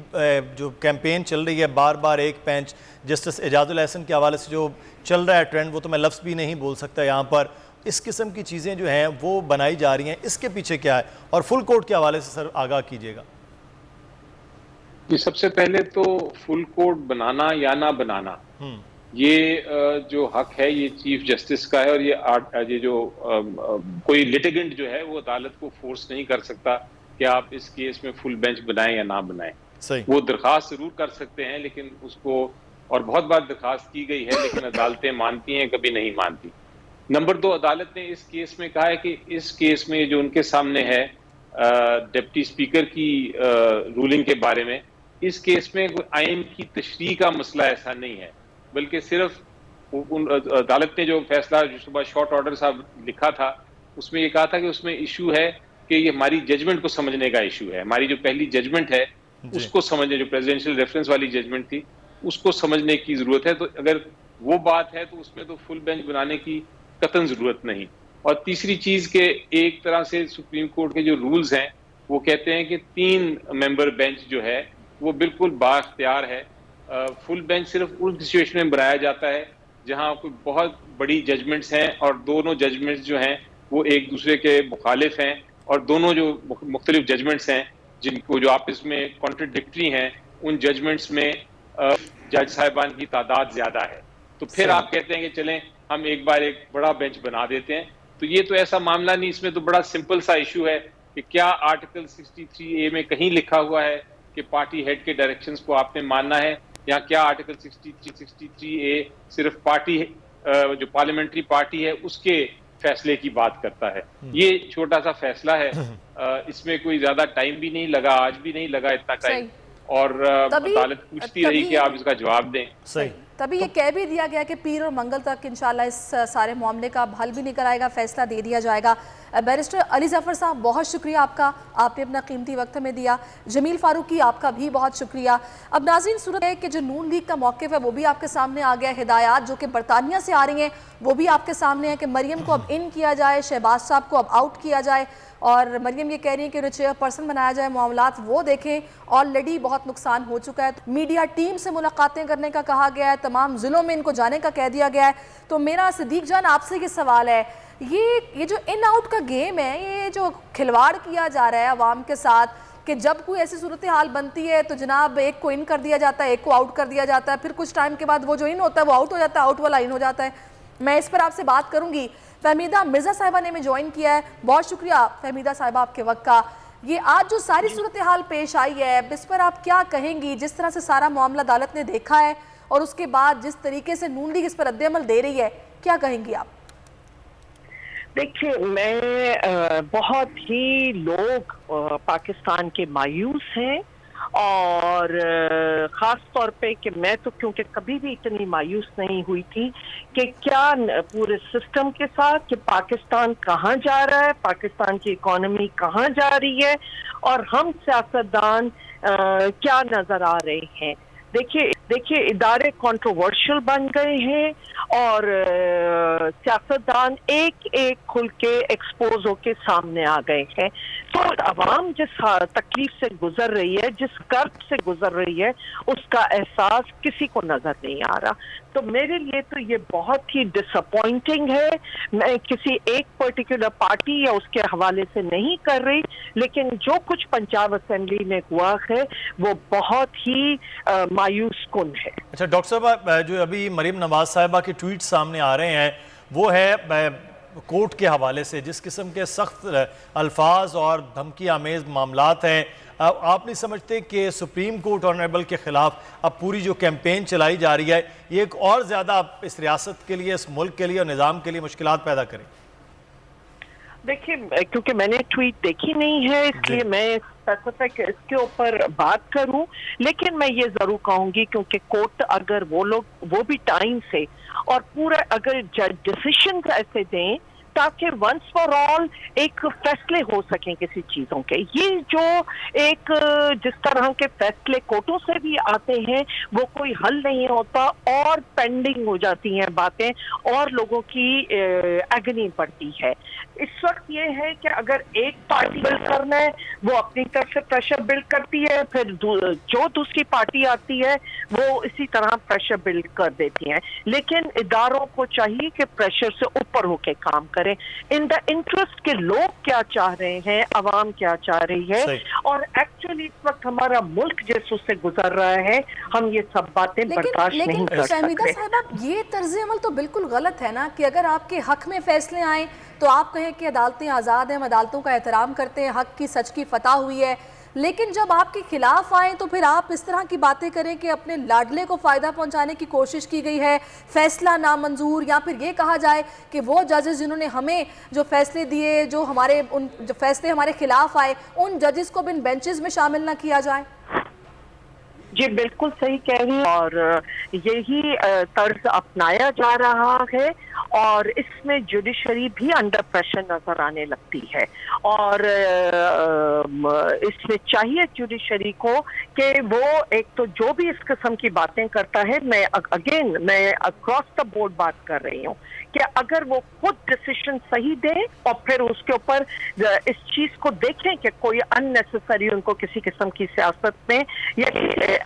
जो कैंपेन चल रही है बार बार एक बेंच, जस्टिस एजाजुल एहसन के हवाले से जो चल रहा है ट्रेंड, वो तो मैं लफ्ज़ भी नहीं बोल सकता यहाँ पर, इस किस्म की चीज़ें जो हैं वो बनाई जा रही हैं, इसके पीछे क्या है? और फुल कोर्ट के हवाले से सर आगाह कीजिएगा। सबसे पहले तो फुल कोर्ट बनाना या ना बनाना, ये जो हक है ये चीफ जस्टिस का है, और ये जो कोई लिटिगेंट जो है वो अदालत को फोर्स नहीं कर सकता कि आप इस केस में फुल बेंच बनाएं या ना बनाएं। सही। वो दरखास्त जरूर कर सकते हैं, लेकिन उसको, और बहुत बार दरखास्त की गई है लेकिन अदालतें मानती हैं, कभी नहीं मानती। नंबर 2, अदालत ने इस केस में कहा है कि इस केस में जो उनके सामने है डिप्टी स्पीकर की रूलिंग के बारे में, इस केस में आइन की तशरीह का मसला ऐसा नहीं है, बल्कि सिर्फ अदालत ने जो फैसला जो सुबह शॉर्ट ऑर्डर साहब लिखा था उसमें ये कहा था कि उसमें इशू है कि ये हमारी जजमेंट को समझने का इशू है, हमारी जो पहली जजमेंट है उसको समझने, जो प्रेसिडेंशियल रेफरेंस वाली जजमेंट थी उसको समझने की जरूरत है। तो अगर वो बात है तो उसमें तो फुल बेंच बनाने की कतन जरूरत नहीं। और तीसरी चीज के एक तरह से सुप्रीम कोर्ट के जो रूल्स हैं वो कहते हैं कि 3 मेंबर बेंच जो है वो बिल्कुल बाख्तियार है। फुल बेंच सिर्फ उन सिचुएशन में बनाया जाता है जहां कोई बहुत बड़ी जजमेंट्स हैं और दोनों जजमेंट्स जो हैं वो एक दूसरे के मुखालिफ हैं, और दोनों जो मुख्तलिफ जजमेंट्स हैं जिनको जो आपस में कॉन्ट्रडिक्टरी हैं, उन जजमेंट्स में जज साहिबान की तादाद ज्यादा है। तो फिर आप कहते हैं कि चलें हम एक बार एक बड़ा बेंच बना देते हैं। तो ये तो ऐसा मामला नहीं, इसमें तो बड़ा सिंपल सा इशू है कि क्या आर्टिकल 63A में कहीं लिखा हुआ है कि पार्टी हेड के डायरेक्शंस को आपने मानना है, या क्या आर्टिकल 63A सिर्फ पार्टी जो पार्लियामेंट्री पार्टी है उसके फैसले की बात करता है। ये छोटा सा फैसला है, इसमें कोई ज्यादा टाइम भी नहीं लगा, आज भी नहीं लगा इतना टाइम, और अदालत पूछती रही कि आप इसका जवाब दें। सही। तभी ये कह भी दिया गया कि पीर और मंगल तक इंशाल्लाह इस सारे मामले का हल भी निकल आएगा, फैसला दे दिया जाएगा। बैरिस्टर अली जफ़र साहब, बहुत शुक्रिया आपका, आपने अपना कीमती वक्त हमें दिया। जमील फारूकी, आपका भी बहुत शुक्रिया। अब नाज़रीन, सूरत है कि जो नून लीग का मौक़िफ़ है वो भी आपके सामने आ गया, हिदायत जो कि बरतानिया से आ रही हैं वो भी आपके सामने है कि मरियम को अब इन किया जाए, शहबाज साहब को अब आउट किया जाए, और मरियम ये कह रही है कि उन्हें चेयरपर्सन बनाया जाए। मामलात वो देखें, ऑलरेडी बहुत नुकसान हो चुका है। मीडिया टीम से मुलाकातें करने का कहा गया है, तमाम ज़िलों में इनको जाने का कह दिया गया है। तो मेरा सिद्दीक जान आपसे ये सवाल है, ये जो इन आउट का गेम है, ये जो खिलवाड़ किया जा रहा है अवाम के साथ, कि जब कोई ऐसी सूरत हाल बनती है तो जनाब एक को इन कर दिया जाता है, एक को आउट कर दिया जाता है, फिर कुछ टाइम के बाद वो जो इन होता है वो आउट हो जाता है, आउट वाला इन हो जाता है। मैं इस पर आपसे बात करूंगी। फहमीदा मिर्ज़ा साहिबा ने हमें ज्वाइन किया है, बहुत शुक्रिया फहमीदा साहिबा आपके वक्त का। ये आज जो सारी सूरत हाल पेश आई है, इस पर आप क्या कहेंगी? जिस तरह से सारा मामला अदालत ने देखा है और उसके बाद जिस तरीके से नून लीग इस पर रद्द-ए-अमल दे रही है, क्या कहेंगी आप? देखिए, मैं बहुत ही लोग पाकिस्तान के मायूस हैं, और ख़ास तौर पे कि मैं तो क्योंकि कभी भी इतनी मायूस नहीं हुई थी कि क्या पूरे सिस्टम के साथ, कि पाकिस्तान कहाँ जा रहा है, पाकिस्तान की इकोनॉमी कहाँ जा रही है, और हम सियासतदान क्या नज़र आ रहे हैं। देखिए इदारे कंट्रोवर्शियल बन गए हैं, और सियासतदान एक एक खुल के एक्सपोज होके सामने आ गए हैं। तो अवाम जिस तकलीफ से गुजर रही है, जिस कर्ब से गुजर रही है, उसका एहसास किसी को नजर नहीं आ रहा। तो मेरे लिए तो ये बहुत ही डिसअपॉइंटिंग है। मैं किसी एक पर्टिकुलर पार्टी या उसके हवाले से नहीं कर रही, लेकिन जो कुछ पंजाब असेंबली में हुआ है वो बहुत ही मायूस कुन है। अच्छा डॉक्टर साहब, जो अभी मरीम नवाज साहिबा के ट्वीट सामने आ रहे हैं वो है कोर्ट के हवाले से, जिस किस्म के सख्त अल्फाज और धमकी आमेज मामलात हैं, आप नहीं समझते कि सुप्रीम कोर्ट ऑनरेबल के ख़िलाफ़ अब पूरी जो कैंपेन चलाई जा रही है ये एक और ज़्यादा इस रियासत के लिए, इस मुल्क के लिए और निज़ाम के लिए मुश्किलात पैदा करे? देखिए, क्योंकि मैंने ट्वीट देखी नहीं है इसलिए मैं स्पेसिफिक इसके ऊपर बात करूं, लेकिन मैं ये जरूर कहूंगी क्योंकि कोर्ट अगर वो भी टाइम से और पूरा अगर डिसीजन ऐसे दें ताकि वंस फॉर ऑल एक फैसले हो सकें किसी चीजों के। ये जो एक जिस तरह के फैसले कोर्टों से भी आते हैं वो कोई हल नहीं होता, और पेंडिंग हो जाती हैं बातें, और लोगों की एगनी पड़ती है। इस वक्त ये है कि अगर एक पार्टी बिल्ड करना है वो अपनी तरफ से प्रेशर बिल्ड करती है, फिर जो दूसरी पार्टी आती है वो इसी तरह प्रेशर बिल्ड कर देती है। लेकिन इदारों को चाहिए कि प्रेशर से ऊपर होके काम करें, इन द इंटरेस्ट के लोग क्या चाह रहे हैं, अवाम क्या चाह रही है, और एक्चुअली इस वक्त हमारा मुल्क जिस उससे गुजर रहा है हम ये सब बातें बर्दाश्त नहीं कर सकते। फहमीदा साहिबा, ये तर्ज अमल तो बिल्कुल गलत है ना कि अगर आपके हक में फैसले आए तो आप कहें कि अदालतें आज़ाद हैं, हम अदालतों का एहतराम करते हैं, हक की सच की फतह हुई है, लेकिन जब आपके खिलाफ आए तो फिर आप इस तरह की बातें करें कि अपने लाडले को फ़ायदा पहुंचाने की कोशिश की गई है, फैसला नामंजूर, या फिर ये कहा जाए कि वो जजेस जिन्होंने हमें जो फैसले दिए, जो फैसले हमारे खिलाफ आए, उन जजेस को भी इन बेंचेस में शामिल ना किया जाए। जी बिल्कुल सही कह रही हैं, और यही तर्ज अपनाया जा रहा है और इसमें जुडिशरी भी अंडर प्रेशर नजर आने लगती है। और इसमें चाहिए जुडिशरी को कि वो एक तो जो भी इस किस्म की बातें करता है, मैं अक्रॉस द बोर्ड बात कर रही हूँ कि अगर वो खुद डिसीजन सही दे और फिर उसके ऊपर इस चीज को देखें कि कोई अननेसेसरी उनको किसी किस्म की सियासत में या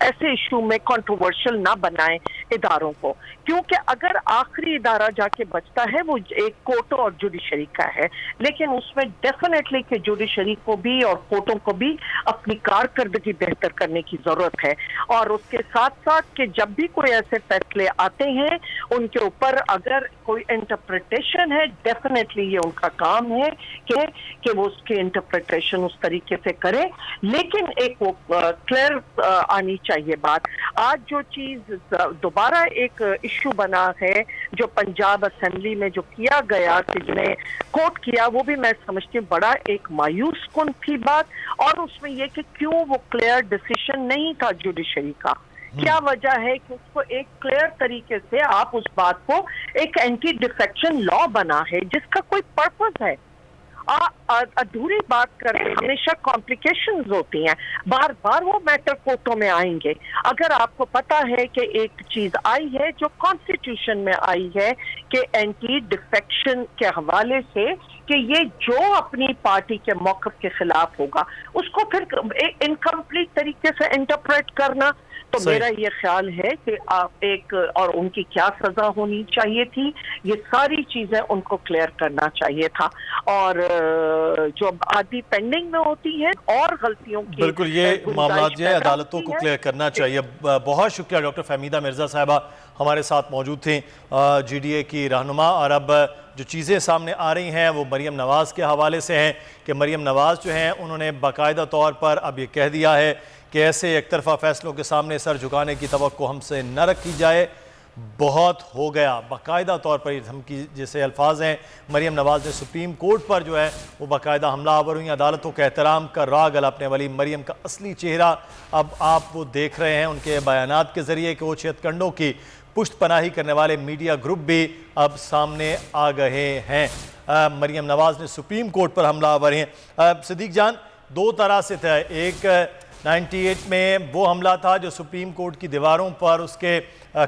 ऐसे इशू में कंट्रोवर्शियल ना बनाए इदारों को, क्योंकि अगर आखिरी इदारा जाके बचता है वो एक कोर्टों और जुडिशरी का है, लेकिन उसमें डेफिनेटली कि जुडिशरी को भी और कोर्टों को भी अपनी कारकर्दगी बेहतर करने की जरूरत है। और उसके साथ साथ कि जब भी कोई ऐसे फैसले आते हैं उनके ऊपर अगर कोई इंटरप्रिटेशन है, डेफिनेटली ये उनका काम है कि वो उसकी इंटरप्रिटेशन उस तरीके से करे, लेकिन एक वो क्लियर आनी चाहिए बात। आज जो चीज दोबारा एक इश्यू बना है जो पंजाब असेंबली में जो किया गया कि जिन्हें कोर्ट किया, वो भी मैं समझती हूँ बड़ा एक मायूस कुन थी बात, और उसमें यह कि क्यों वो क्लियर डिसीजन नहीं था जुडिशरी का, क्या वजह है कि उसको एक क्लियर तरीके से आप उस बात को एक एंटी डिफेक्शन लॉ बना है जिसका कोई पर्पस है। अधूरी बात करें, हमेशा कॉम्प्लिकेशंस होती हैं, बार बार वो मैटर कोर्टों में आएंगे। अगर आपको पता है कि एक चीज आई है जो कॉन्स्टिट्यूशन में आई है कि एंटी डिफेक्शन के हवाले से कि ये जो अपनी पार्टी के मौक़िफ़ के खिलाफ होगा उसको फिर इनकम्प्लीट तरीके से इंटरप्रेट करना, तो मेरा ये ख्याल है कि आप एक और उनकी क्या सजा होनी चाहिए थी, ये सारी चीजें उनको क्लियर करना चाहिए था। और जो आदि पेंडिंग में होती है और गलतियों की, बिल्कुल ये मामला जो है अदालतों को क्लियर करना चाहिए। बहुत शुक्रिया डॉक्टर फहमीदा मिर्जा साहिबा हमारे साथ मौजूद थी, GDA की रहनुमा। और अब जो चीज़ें सामने आ रही हैं वो मरीम नवाज़ के हवाले से हैं कि मरीम नवाज़ जो हैं उन्होंने बाकायदा तौर पर अब ये कह दिया है कि ऐसे एक तरफा फैसलों के सामने सर झुकाने की तवक्को हमसे न रखी जाए, बहुत हो गया। बाकायदा तौर पर ये धमकी जैसे अल्फाज हैं, मरीम नवाज़ ने सुप्रीम कोर्ट पर जो है वो बाकायदा हमलावर हुई, अदालतों का एहतराम का राग अलापने वाली मरीम का असली चेहरा अब आप वो देख रहे हैं उनके बयानात के ज़रिए कि वो हत्याकांडों की पुष्ट पनाही करने वाले मीडिया ग्रुप भी अब सामने आ गए हैं। मरीम नवाज़ ने सुप्रीम कोर्ट पर हमलावर हैं। सिद्दीक जान, दो तरह से था, एक 98 में वो हमला था जो सुप्रीम कोर्ट की दीवारों पर, उसके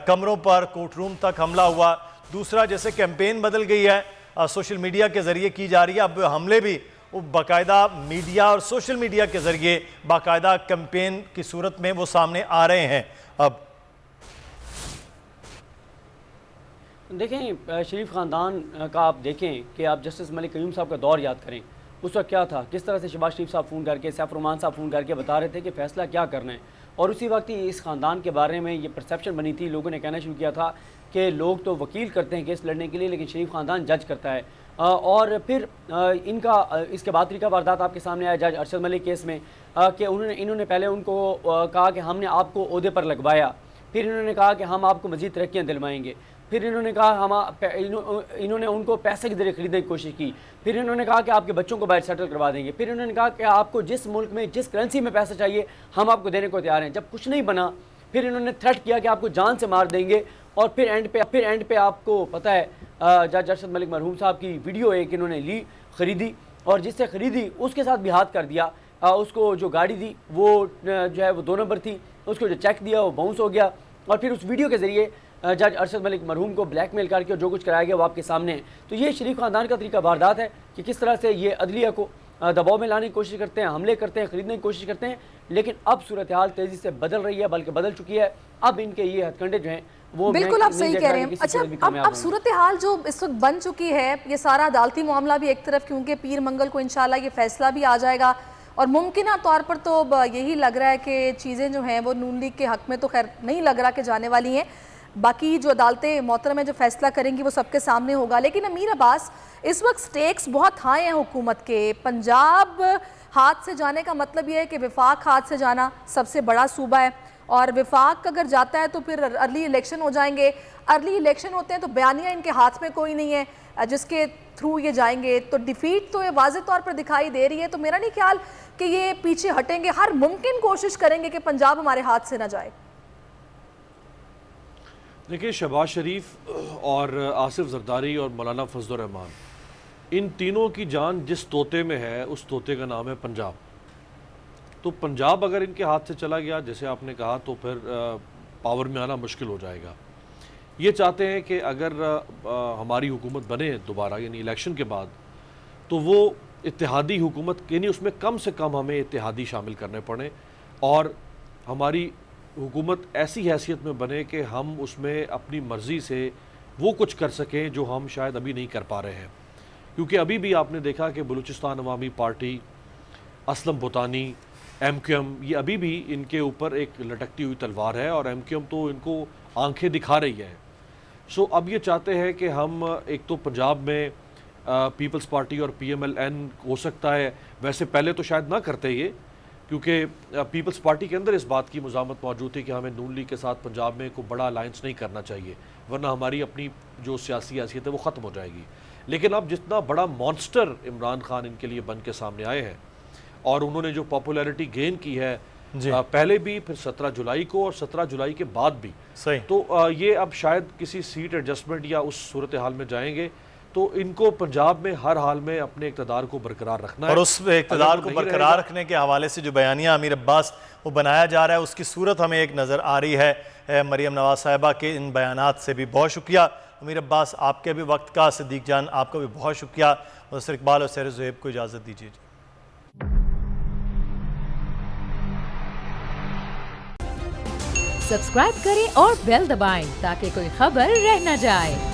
कमरों पर, कोर्ट रूम तक हमला हुआ। दूसरा जैसे कैंपेन बदल गई है, सोशल मीडिया के ज़रिए की जा रही है, अब हमले भी वो बाकायदा मीडिया और सोशल मीडिया के ज़रिए बाकायदा कैंपेन की सूरत में वो सामने आ रहे हैं। अब देखें, शरीफ ख़ानदान का आप देखें कि आप जस्टिस मलिक क़य्यूम साहब का दौर याद करें, उस वक्त क्या था, किस तरह से शहबाज शरीफ साहब फ़ोन करके, सैफ रहमान साहब फ़ोन करके बता रहे थे कि फ़ैसला क्या करना है। और उसी वक्त ही इस ख़ानदान के बारे में ये परसेप्शन बनी थी, लोगों ने कहना शुरू किया था कि लोग तो वकील करते हैं केस लड़ने के लिए, लेकिन शरीफ ख़ानदान जज करता है। और फिर इनका इसके बाद तरीका वारदात आपके सामने आया जज अरशद मलिक केस में कि इन्होंने पहले उनको कहा कि हमने आपको ओहदे पर लगवाया, फिर इन्होंने कहा कि हम आपको मज़ीद तरक्कियाँ दिलवाएंगे, फिर इन्होंने कहा इन्होंने उनको पैसे के जरिए खरीदने की कोशिश की, फिर इन्होंने कहा कि आपके बच्चों को बाहर सेटल करवा देंगे, फिर इन्होंने कहा कि आपको जिस मुल्क में जिस करेंसी में पैसा चाहिए हम आपको देने को तैयार हैं। जब कुछ नहीं बना फिर इन्होंने थ्रेट किया कि आपको जान से मार देंगे, और फिर एंड पे आपको पता है जज अरशद मलिक मरहूम साहब की वीडियो एक इन्होंने ली, ख़रीदी, और जिससे ख़रीदी उसके साथ भी हाथ कर दिया। उसको जो गाड़ी दी वो जो है वो 2 नंबर थी, उसको जो चेक दिया वो बाउंस हो गया, और फिर उस वीडियो के ज़रिए जज अरशद मलिक मरहूम को ब्लैकमेल करके जो कुछ कराया गया वो आपके सामने है। तो ये शरीफ ख़ानदान का तरीका वारदात है कि किस तरह से ये अदलिया को दबाव में लाने की कोशिश करते हैं, हमले करते हैं, ख़रीदने की कोशिश करते हैं। लेकिन अब सूरत हाल तेज़ी से बदल रही है, बल्कि बदल चुकी है। अब इनके ये हथकंडे जो हैं वो बिल्कुल आप सही कह रहे हैं। अच्छा, अब सूरत हाल जो इस वक्त बन चुकी है, ये सारा अदालती मामला भी एक तरफ, क्योंकि पीर मंगल को इंशाल्लाह ये फैसला भी आ जाएगा और मुमकिन तौर पर तो यही लग रहा है कि चीज़ें जो हैं वो नून लीग के हक़ में तो खैर नहीं लग रहा कि जाने वाली हैं। बाकी जो अदालतें मोहतरम जो फैसला करेंगी वो सबके सामने होगा। लेकिन अमीर अब्बास, इस वक्त स्टेक्स बहुत हाई हैं हुकूमत के। पंजाब हाथ से जाने का मतलब ये है कि विफाक हाथ से जाना, सबसे बड़ा सूबा है, और विफाक अगर जाता है तो फिर अर्ली इलेक्शन हो जाएंगे। अर्ली इलेक्शन होते हैं तो बयानिया इनके हाथ में कोई नहीं है जिसके थ्रू ये जाएंगे, तो डिफीट तो ये वाज़े तौर पर दिखाई दे रही है। तो मेरा नहीं ख्याल कि ये पीछे हटेंगे, हर मुमकिन कोशिश करेंगे कि पंजाब हमारे हाथ से ना जाए। देखिए, शहबाज शरीफ और आसिफ जरदारी और मौलाना फजल रहमान, इन तीनों की जान जिस तोते में है उस तोते का नाम है पंजाब। तो पंजाब अगर इनके हाथ से चला गया, जैसे आपने कहा, तो फिर पावर में आना मुश्किल हो जाएगा। ये चाहते हैं कि अगर हमारी हुकूमत बने दोबारा, यानी इलेक्शन के बाद, तो वो इत्तेहादी हुकूमत, यानी उसमें कम से कम हमें इत्तेहादी शामिल करने पड़े और हमारी हुकूमत ऐसी हैसियत में बने कि हम उसमें अपनी मर्ज़ी से वो कुछ कर सकें जो हम शायद अभी नहीं कर पा रहे हैं। क्योंकि अभी भी आपने देखा कि बलूचिस्तान अवामी पार्टी, असलम भूटानी, MQM, ये अभी भी इनके ऊपर एक लटकती हुई तलवार है और MQM तो इनको आंखें दिखा रही है। सो अब ये चाहते हैं कि हम एक तो पंजाब में पीपल्स पार्टी और PMLN हो सकता है, वैसे पहले तो शायद ना करते ये, क्योंकि पीपल्स पार्टी के अंदर इस बात की मुज़ामत मौजूद थी कि हमें नून लीग के साथ पंजाब में कोई बड़ा अलायंस नहीं करना चाहिए, वरना हमारी अपनी जो सियासी हैसियत है वो ख़त्म हो जाएगी। लेकिन अब जितना बड़ा मॉन्स्टर इमरान खान इनके लिए बन के सामने आए हैं और उन्होंने जो पॉपुलैरिटी गेन की है पहले भी, फिर 17 जुलाई को और 17 जुलाई के बाद भी, सही, तो ये अब शायद किसी सीट एडजस्टमेंट या उस सूरत हाल में जाएंगे। तो इनको पंजाब में हर हाल में अपने इक़्तिदार को बरकरार रखना है और उस इक़्तिदार को बरकरार रखने के हवाले से जो बयानिया अमीर अब्बास वो बनाया जा रहा है, उसकी सूरत हमें एक नज़र आ रही है मरियम नवाज साहिबा के इन बयानात से भी। बहुत शुक्रिया अमीर अब्बास, आपके भी वक्त का। सिद्दीक जान, आपका भी बहुत शुक्रिया। मुदस्सिर इकबाल और सहरिस ज़ुहैब को इजाज़त दीजिए। सब्सक्राइब करें और बेल दबाएं ताकि कोई खबर रह न जाए।